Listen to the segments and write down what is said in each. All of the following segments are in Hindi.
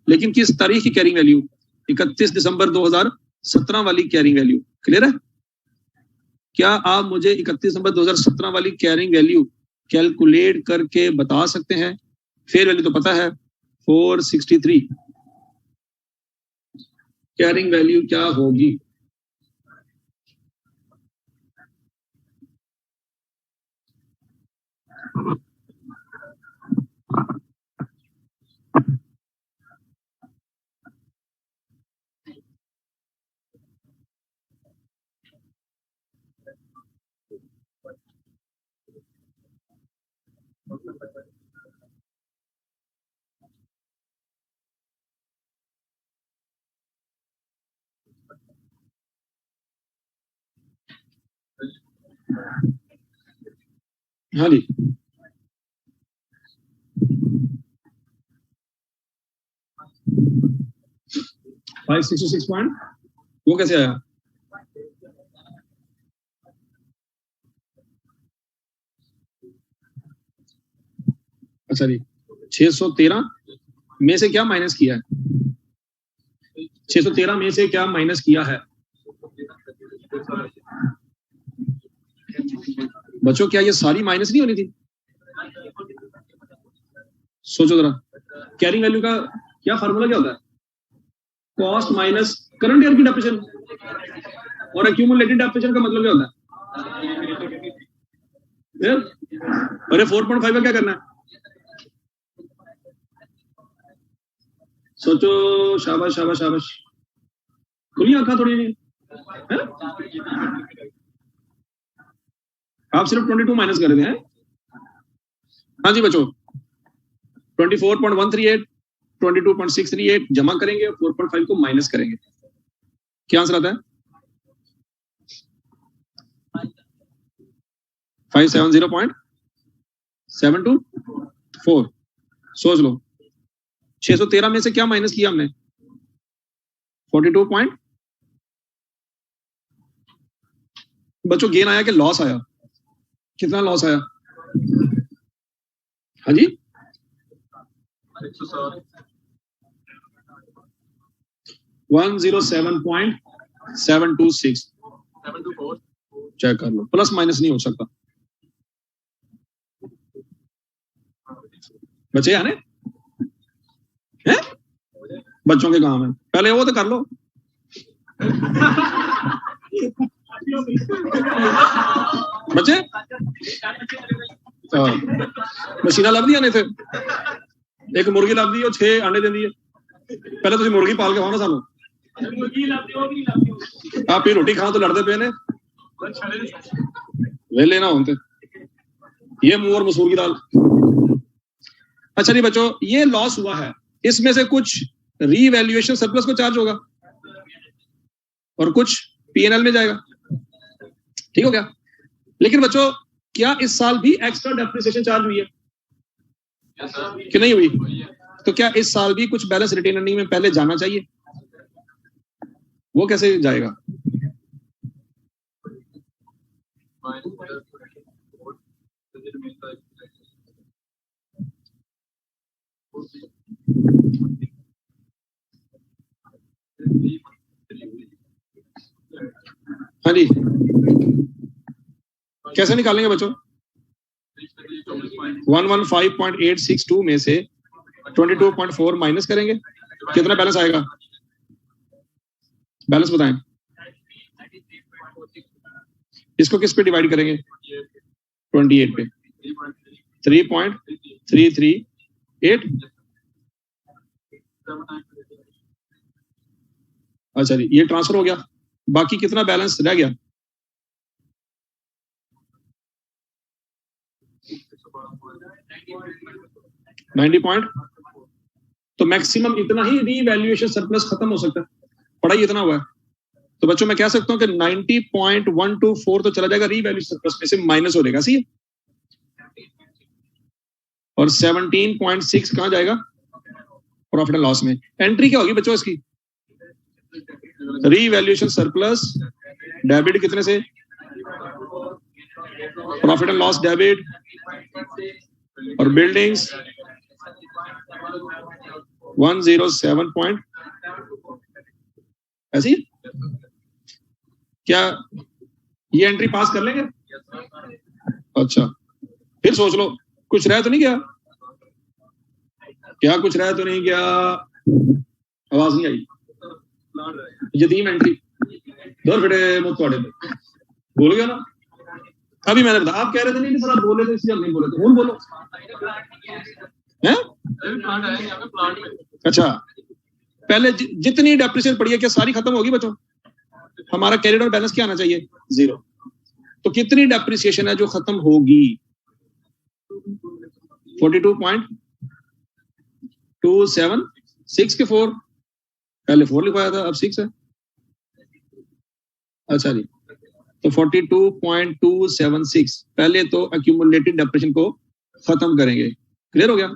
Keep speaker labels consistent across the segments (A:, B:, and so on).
A: लेकिन किस तारीख की कैरिंग वैल्यू? 31 दिसंबर 2017 वाली कैरिंग वैल्यू। क्लियर है? क्या आप मुझे 31 दिसंबर 2017 वाली कैरिंग वैल्यू कैलकुलेट करके बता सकते हैं? फेयर वैल्यू तो पता है 463, कैरिंग वैल्यू क्या होगी? हाँ जी, $566 वो कैसे आया? अच्छा जी, 613 में से क्या माइनस किया है? 613 में से क्या माइनस किया है? बच्चों क्या ये सारी माइनस नहीं होनी थी? सोचो जरा, कैरिंग वैल्यू का क्या फार्मूला क्या होता है? कॉस्ट माइनस करंट ईयर की डेप्रिसिएशन, और एक्यूमुलेटेड डेप्रिसिएशन का मतलब क्या होता है? अरे 4.5 का क्या करना है? सोचो, शाबाश शाबाश शाबाश, खुली आंखा थोड़ी नहीं है? आप सिर्फ 22 माइनस कर रहे हैं। हाँ जी बच्चों, 24.138 22.638 जमा करेंगे और 4.5 को माइनस करेंगे। क्या आंसर आता है? 570.724। सोच लो, 613 में से क्या माइनस किया हमने? 42 पॉइंट। बच्चों गेन आया कि लॉस आया? कितना लॉस आया? हाँ जी, 107.726 चेक कर लो, प्लस माइनस नहीं हो सकता। बच्चे आने हैं? बच्चों के काम है, पहले वो तो कर लो। बच्चे मशीना लभ दी ने थे, एक मुर्गी लभ दी, 6 अंडे देंदी है। पहले तुम मुर्गी पाल के खाओ ना सानू, आप ही रोटी खाओ तो लड़ते पे ने वेले ना होते, ये मुंह और मसूर की दाल। अच्छा जी बच्चों, ये लॉस हुआ है, इसमें से कुछ रीवैल्यूएशन सरप्लस को चार्ज होगा और कुछ पीएनएल में जाएगा। ठीक हो गया? लेकिन बच्चों क्या इस साल भी एक्स्ट्रा डेप्रिसिएशन चार्ज हुई है कि नहीं हुई? तो क्या इस साल भी कुछ बैलेंस रिटेन अर्निंग में पहले जाना चाहिए? वो कैसे जाएगा? हाँ जी, कैसे निकालेंगे बच्चों? 115.862 में से 22.4 माइनस करेंगे, कितना बैलेंस आएगा? बैलेंस बताएं। इसको किस पे डिवाइड करेंगे? 28 पे। 3.338। अच्छा जी, ये ट्रांसफर हो गया, बाकी कितना बैलेंस रह गया? 90 पॉइंट। तो मैक्सिमम इतना ही रीवैल्यूएशन सरप्लस खत्म हो सकता है, पढ़ाई इतना हुआ है। तो बच्चों मैं कह सकता हूं कि 90.124 तो चला जाएगा रीवैल्यूएशन सरप्लस में से, माइनस हो जाएगा सी, और 17.6 कहां जाएगा? प्रॉफिट एंड लॉस में। एंट्री क्या होगी बच्चों इसकी? रीवैल्यूएशन सरप्लस डेबिट कितने से? प्रॉफिट एंड लॉस डेबिट, और बिल्डिंग्स 107 पॉइंट ऐसी क्या ये एंट्री पास कर लेंगे? अच्छा फिर सोच लो कुछ रह तो नहीं गया? क्या कुछ रह तो नहीं गया? आवाज नहीं आई। यतीम एंट्री दौर फिटे मुझ थोड़े बोल गया ना अभी मैंने बताया। आप कह रहे थे नहीं सर आप बोले थे इसलिए हम नहीं बोले थे। कौन बोलो हैं? अच्छा पहले जितनी डेप्रिसिएशन पड़ी है क्या सारी खत्म होगी बच्चों? हमारा कैरियर बैलेंस क्या आना चाहिए? 0। तो कितनी डेप्रिसिएशन है जो खत्म होगी? 42.276 के 4 पहले 4 लिखवाया था अब 6 है। अच्छा जी तो 42.276 पहले तो एक्यूमुलेटेड डेप्रिसिएशन को खत्म करेंगे। क्लियर हो गया?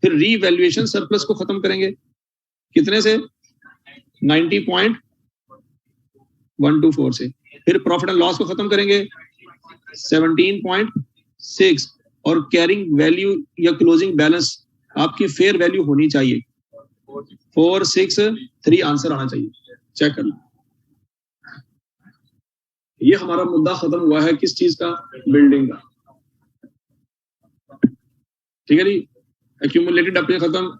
A: फिर रीवैल्यूएशन सरप्लस को खत्म करेंगे कितने से? 90.124 से। फिर प्रॉफिट एंड लॉस को खत्म करेंगे 17.6 और कैरिंग वैल्यू या क्लोजिंग बैलेंस आपकी फेयर वैल्यू होनी चाहिए 463 आंसर आना चाहिए। चेक कर लो ये हमारा मुद्दा खत्म हुआ है किस चीज का? बिल्डिंग का। ठीक है जी एक्यूमुलेटेड डेप्रिसिएशन खत्म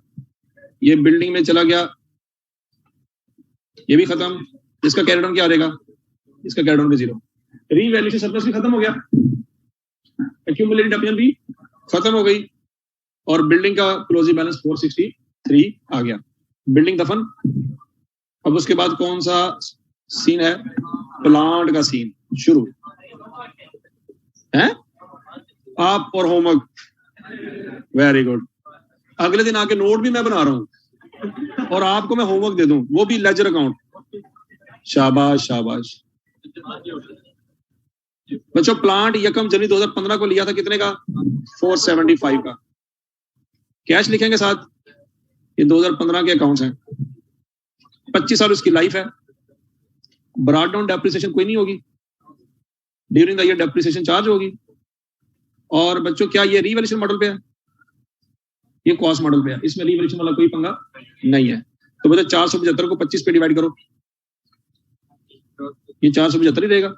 A: ये बिल्डिंग में चला गया ये भी खत्म। इसका कैरी डाउन क्या आ जाएगा? इसका कैरी डाउन भी 0। रीवैल्यूएशन सरप्लस भी खत्म हो गया एक्यूमुलेटेड डेप्रिसिएशन भी खत्म हो गई और बिल्डिंग का क्लोजिंग बैलेंस 463 आ गया। बिल्डिंग दफन। अब उसके बाद कौन सा सीन है? प्लांट का सीन शुरू है। आप और होमवर्क वेरी गुड। अगले दिन आके नोट भी मैं बना रहा हूं और आपको मैं होमवर्क दे दूं वो भी लेजर अकाउंट। शाबाश शाबाश बच्चों। प्लांट यकम जनवरी 2015 को लिया था कितने का? 475 का। कैश लिखेंगे साथ। ये 2015 के अकाउंट्स हैं। 25 साल उसकी लाइफ है। ब्रॉट डाउन डेप्रिसिएशन कोई नहीं होगी। During the year depreciation charge होगी। और बच्चों क्या ये रीवैल्यूएशन मॉडल पे है? ये कॉस्ट मॉडल पे है। इसमें रीवैल्यूएशन वाला कोई पंगा नहीं है। तो बच्चों 475 को 25 पे डिवाइड करो ये 475 ही रहेगा।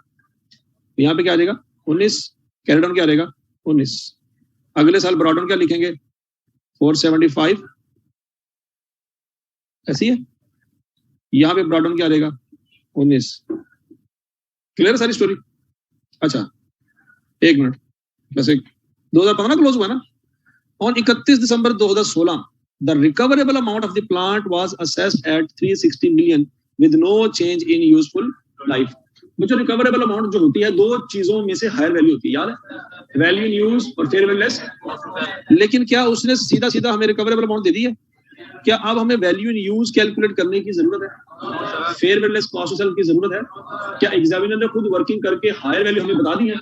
A: यहाँ पे क्या आ जाएगा? 19। कैरी डाउन क्या आ जाएगा? 19। अगले साल ब्रॉट डाउन क्या लिखेंगे? 475 ऐसी है। यहाँ पे ब्रॉट डाउन क्या आ जाएगा? 19। क्लियर है सारी स्टोरी? अच्छा एक मिनट वैसे 2015 क्लोज हुआ ना। On 31 December 2016 the recoverable amount of the plant was assessed at 360 million with no change in useful life. जो रिकवरेबल अमाउंट जो होती है दो चीजों में से हायर वैल्यू होती है याद है? वैल्यू इन यूज और फेयर वैल्यू लेस। लेकिन क्या उसने सीधा सीधा हमें रिकवरेबल अमाउंट दे दी है? क्या अब हमें वैल्यू इन यूज कैलकुलेट करने की जरूरत है? Fair value less cost of sale की जरूरत है? क्या एग्जामिनर ने खुद वर्किंग करके हायर वैल्यू हमें बता दी है?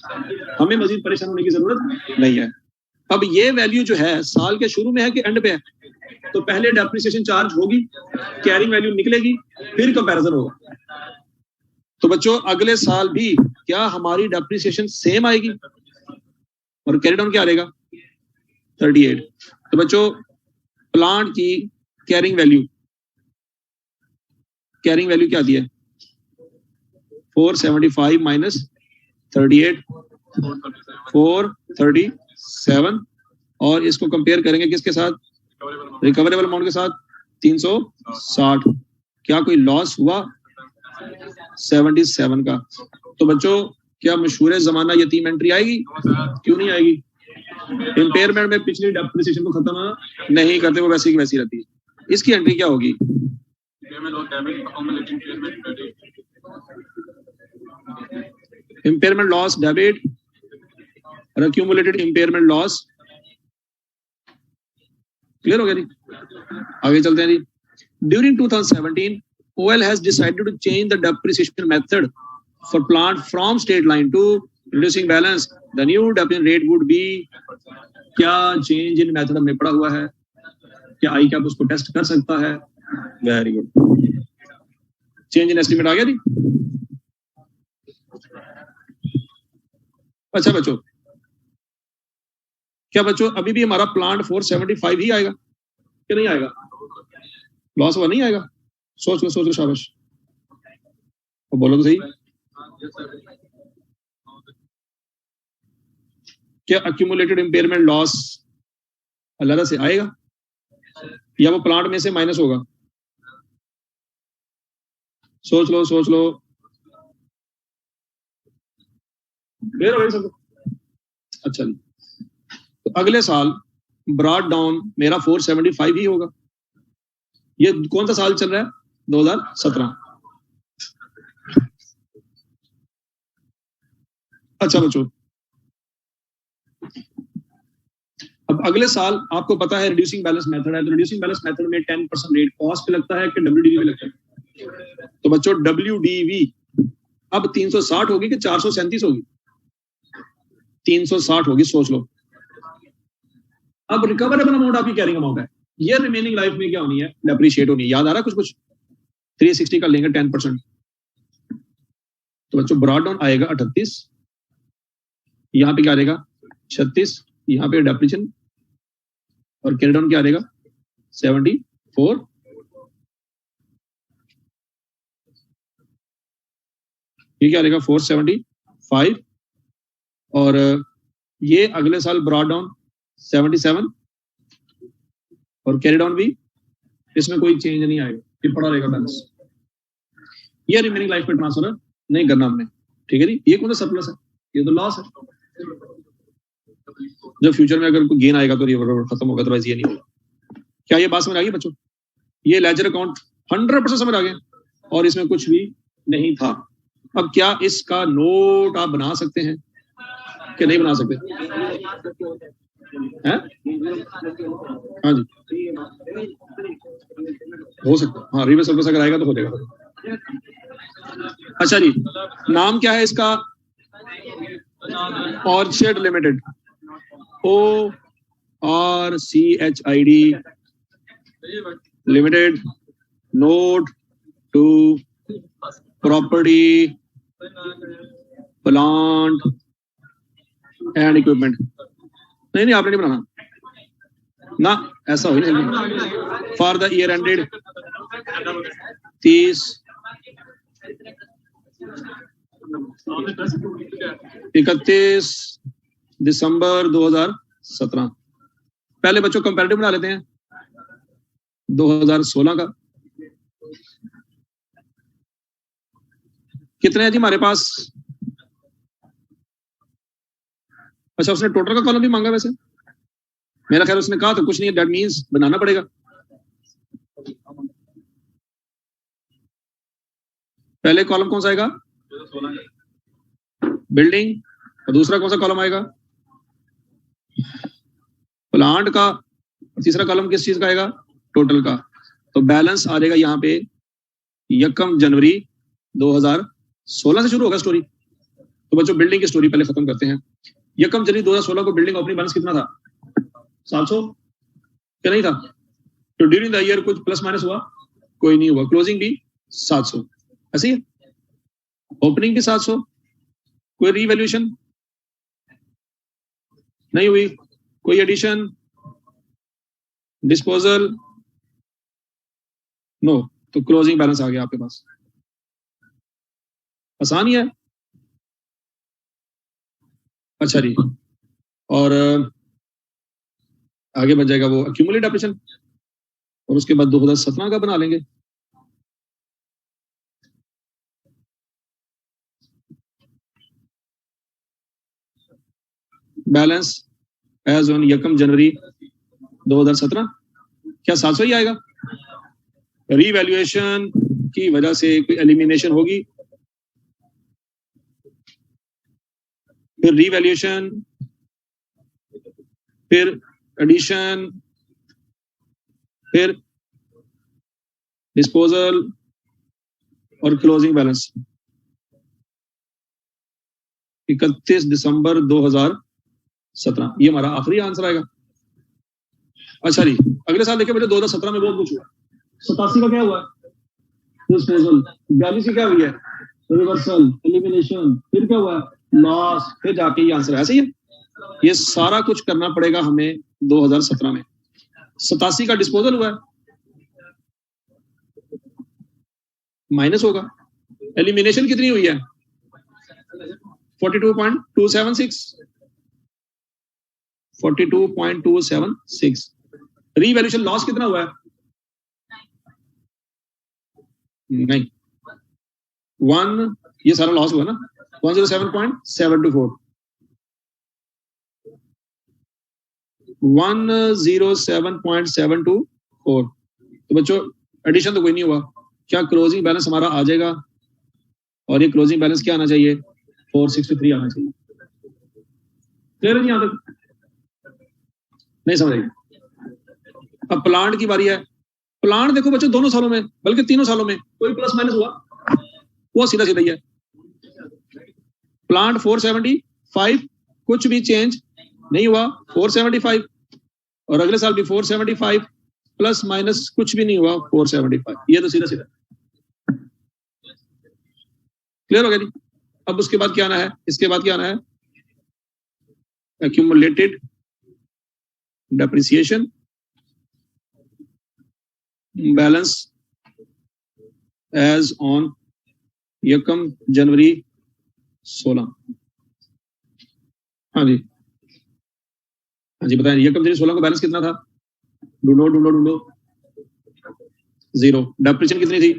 A: हमें मजीद परेशान होने की जरूरत नहीं है। अब ये वैल्यू जो है साल के शुरू में है कि एंड पे है? तो पहले डेप्रिसिएशन चार्ज होगी कैरिंग वैल्यू निकलेगी फिर कंपैरिजन होगा। तो बच्चों अगले साल भी क्या हमारी डेप्रिसिएशन सेम आएगी और कैरी डाउन क्या आएगा? 38। तो बच्चों प्लांट की कैरिंग वैल्यू क्या दी है? 475 माइनस 38 437 और इसको कंपेयर करेंगे किसके साथ? रिकवरेबल अमाउंट के साथ 360। क्या कोई लॉस हुआ? 77 का। तो बच्चों क्या मशहूर जमाना यतीम एंट्री आएगी? क्यों नहीं आएगी? इंपेयरमेंट में पिछली डेप्रिसिएशन को खत्म नहीं करते वो वैसी की वैसी रहती है। इसकी एंट्री क्या होगी? इम्पेयरमेंट लॉस डेबिट और एक्यूमुलेटेड इम्पेयरमेंट लॉस। क्लियर हो गया जी? आगे चलते हैं जी। During 2017 OL has decided to change the depreciation method for plant from straight line to reducing balance. The new depreciation rate would be क्या चेंज इन मेथड में पड़ा हुआ है? क्या आई क्या उसको टेस्ट कर सकता है? Very good. Change in estimate आ गया जी। अच्छा बच्चों क्या बच्चों अभी भी हमारा प्लांट 475 ही आएगा कि नहीं आएगा? लॉस हुआ नहीं आएगा? सोच लो शाबाश, और बोलो तो सही। क्या अक्यूमुलेटेड इम्पेयरमेंट लॉस अलग से आएगा या वो प्लांट में से माइनस होगा? सोच लो अच्छा, तो अगले साल ब्रॉड डाउन मेरा 475 ही होगा। ये कौन सा साल चल रहा है? 2017। अच्छा बच्चों, अब अगले साल आपको पता है रिड्यूसिंग बैलेंस मेथड है, तो रिड्यूसिंग बैलेंस मेथड में 10% रेट कॉस्ट पे लगता है कि WDV पे लगता है? तो बच्चों WDV अब 360 होगी कि 437 होगी? 360 होगी, सोच लो। अब रिकवरेबल अमाउंट आपकी कैरिंग अमाउंट है, ये रिमेनिंग लाइफ में क्या होनी है? डेप्रिशिएट होनी है। याद आ रहा है कुछ? 360 का लेंगे 10%, तो बच्चों ब्रॉड डाउन आएगा 38, यहाँ पे क्या आएगा 36, यहाँ पे डेप्रिशिएशन, और कैरी डाउन क्या आएगा 74, ये क्या आएगा 475, और ये अगले साल ब्रॉड डाउन 77, और कैरी डाउन भी, इसमें कोई चेंज नहीं आएगा, ये पड़ा रहेगा बैलेंस। ये रिमेनिंग लाइफ में ट्रांसफर नहीं करना हमने, ठीक है जी। ये कौन सा सरप्लस है? ये तो लॉस है। जब फ्यूचर में अगर कोई गेन आएगा तो ये खत्म होगा, अदरवाइज ये नहीं होगा। क्या ये बात समझ आ गई बच्चों? ये लेजर अकाउंट 100% समझ आ गया, और इसमें कुछ भी नहीं था। अब क्या इसका नोट आप बना सकते हैं कि नहीं बना सकते? हैं? हाँ जी, हो सकता है। हाँ, रिवर्स सरप्लस अगर आएगा तो हो जाएगा। अच्छा जी, नाम क्या है इसका? Orchard limited, ORCHID limited, note to property plant and equipment. नहीं आपने नहीं बनाना ना, ऐसा हो नहीं। For the year ended 31 December 2017। पहले बच्चों कंपैरेटिव बना लेते हैं 2016 का। कितने हैं जी हमारे पास? अच्छा, उसने टोटल का कॉलम भी मांगा वैसे, मेरा ख्याल उसने कहा तो कुछ नहीं है, दैट मींस बनाना पड़ेगा। पहले कॉलम कौन सा आएगा? बिल्डिंग, और दूसरा कौन सा कॉलम आएगा? प्लांट का, और तीसरा कॉलम किस चीज का आएगा? टोटल का। तो बैलेंस आ जाएगा यहाँ पे 1 जनवरी 2016 से शुरू होगा स्टोरी। तो बच्चों बिल्डिंग की स्टोरी पहले खत्म करते हैं। 1 जनवरी 2016 को बिल्डिंग ओपनिंग बैलेंस कितना था? 700 क्या नहीं था? तो ड्यूरिंग द ईयर कुछ प्लस माइनस हुआ? कोई नहीं हुआ। क्लोजिंग भी 700, ऐसे ही ओपनिंग भी 700। कोई रीवैल्यूएशन नहीं हुई, कोई एडिशन, डिस्पोजल, नो। तो क्लोजिंग बैलेंस आ गया आपके पास। आसान ही है। अच्छा जी, और आगे बन जाएगा वो अक्यूमुलेट ऑपरेशन, और उसके बाद 2017 का बना लेंगे। बैलेंस एज ऑन 1 जनवरी 2017 क्या 700 ही आएगा? रीवैल्यूएशन की वजह से कोई एलिमिनेशन होगी, फिर रीवैल्यूएशन, फिर एडिशन, फिर डिस्पोजल और क्लोजिंग बैलेंस 31 दिसंबर 2017। ये हमारा आखिरी आंसर आएगा। अच्छा जी, अगले साल देखिए बेटे 2017 में बहुत कुछ हुआ। 87 का क्या हुआ? डिस्पोजल। 42 की क्या हुई है? रिवर्सल, एलिमिनेशन, फिर क्या हुआ? लॉस, फिर जाके ये आंसर ऐसे ही है। ये सारा कुछ करना पड़ेगा हमें 2017 में। 87 का डिस्पोजल हुआ है, माइनस होगा। एलिमिनेशन कितनी हुई है 42.276 42.276। रीवैल्यूएशन लॉस कितना हुआ है? नहीं, 1 ये सारा लॉस हुआ ना, 107.724 107.724। तो बच्चों एडिशन तो कोई नहीं हुआ। क्या क्लोजिंग बैलेंस हमारा आ जाएगा? और ये क्लोजिंग बैलेंस क्या आना चाहिए? 463 आना चाहिए। क्लियर है जी? यहाँ तक नहीं समझ आई? अब प्लांट की बारी है। प्लांट देखो बच्चों दोनों सालों में, बल्कि तीनों सालों में कोई प्लस माइनस हुआ? वो सीधा सीधा ही है। प्लांट 475, कुछ भी चेंज नहीं हुआ, 475। और अगले साल भी 475, प्लस माइनस कुछ भी नहीं हुआ, 475। ये तो सीधा सीधा क्लियर हो गया जी? अब उसके बाद क्या आना है? इसके बाद क्या आना है? accumulated depreciation balance as on यकम जनवरी 16। हाँ जी, हाँ जी बताएं, यकम जनवरी 16 को बैलेंस कितना था? ढूंढो 0। डेप्रिसिएशन कितनी थी?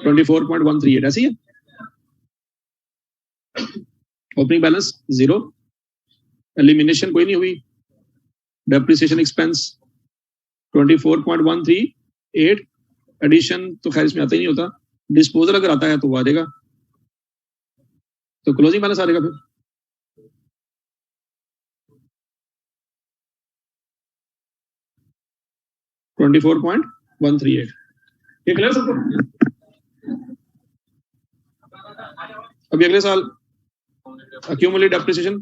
A: 24.138। ऐसी है। ओपनिंग बैलेंस 0, एलिमिनेशन कोई नहीं हुई, डेप्रिसिएशन एक्सपेंस 24.138, एडिशन तो खैर इसमें आता ही नहीं होता, डिस्पोजल अगर आता है तो वो आ जाएगा, तो क्लोजिंग बैलेंस आ जाएगा फिर। $24.138। ये क्लियर सबको? अभी अगले साल accumulated depreciation,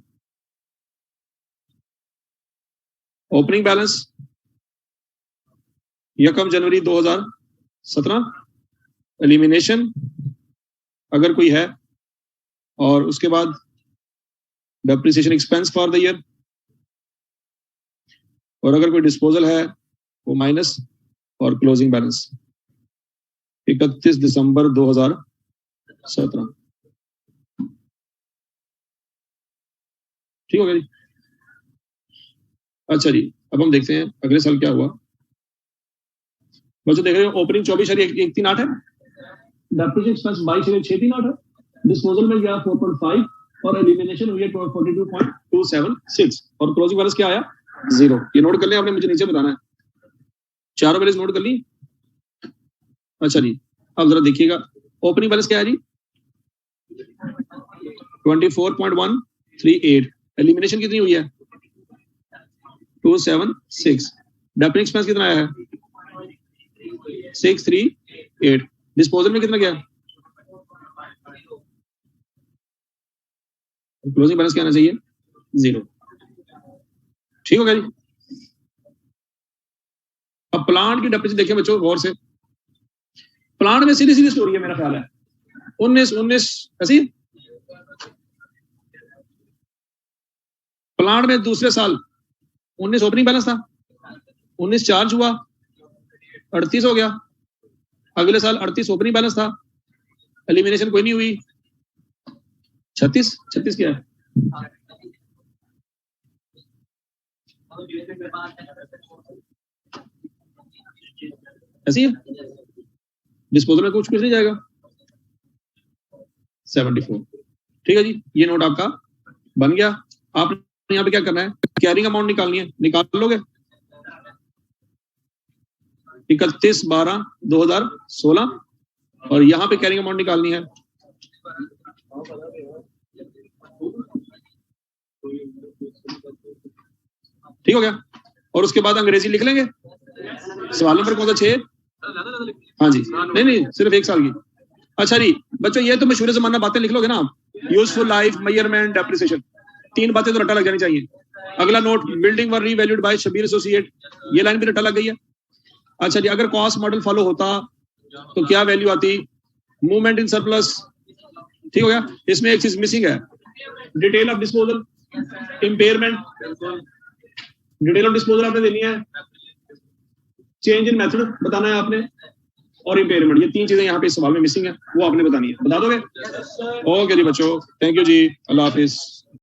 A: ओपनिंग बैलेंस यकम जनवरी 2017, एलिमिनेशन अगर कोई है, और उसके बाद depreciation expense for the year, और अगर कोई डिस्पोजल है वो माइनस, और क्लोजिंग बैलेंस 31 दिसंबर 2017। ठीक हो गया जी? अच्छा जी, अब हम देखते हैं अगले साल क्या हुआ। बच्चों देख रहे हो, ओपनिंग 24,138 है, डेप्रिसिएशन एक्सपेंस 22,638 है, डिस्पोजल में गया 4.5, और एलिमिनेशन हुई है 42.276, और क्लोजिंग बैलेंस क्या आया? 0। ये नोट कर लें आपने, मुझे नीचे बताना है। चारों बैलेंस नोट कर ली? अच्छा जी, अब जरा देखिएगा ओपनिंग बैलेंस क्या है जी? 24.138। एलिमिनेशन कितनी हुई है? 276। डेप्रिसिएशन एक्सपेंस कितना आया है? 638। डिस्पोजल में कितना गया? क्लोजिंग बैलेंस क्या आना चाहिए? 0। ठीक हो गया जी? अब प्लांट की डेप्रिसिएशन देखिए बच्चों गौर से। प्लांट में सीधी सीधी स्टोरी है मेरा ख्याल है, 19 ऐसी। प्लांट में दूसरे साल 19 ओपनिंग बैलेंस था, 19 चार्ज हुआ, 38 हो गया। अगले साल 38 ओपनिंग बैलेंस था, एलिमिनेशन कोई नहीं हुई, 36 क्या है? ऐसी है। डिस्पोजल में कुछ नहीं जाएगा, 74। ठीक है जी, ये नोट आपका बन गया। आप यहाँ पे क्या करना है? कैरिंग अमाउंट निकालनी है, निकाल लोगे? 31/12/2016, और यहाँ पे कैरिंग अमाउंट निकालनी है। ठीक हो गया? और उसके बाद अंग्रेजी लिख लेंगे। सवाल नंबर कौन सा? 6। हाँ जी, नहीं सिर्फ 1 साल की। अच्छा जी बच्चों, ये तो मशहूर जमाना बातें लिख लोगे ना आप, यूजफुल लाइफ, मेजरमेंट, डेप्रिसिएशन, 3 बातें तो रट्टा लग जानी चाहिए। अगला नोट, बिल्डिंग वर रीवैल्यूड बाय शबीर एसोसिएट, ये लाइन भी रट्टा लग गई है। अच्छा जी, अगर कॉस्ट मॉडल फॉलो होता तो क्या वैल्यू आती? Movement in surplus. ठीक हो गया? इसमें एक चीज मिसिंग है, detail of disposal, impairment. Detail of disposal आपने देनी है, चेंज इन मेथड बताना है आपने, और इम्पेयरमेंट, ये 3 चीजें यहाँ पे इस सवाल में मिसिंग है, वो आपने बतानी है। बता दोगे? ओके जी बच्चों, thank you ji, Allah Hafiz.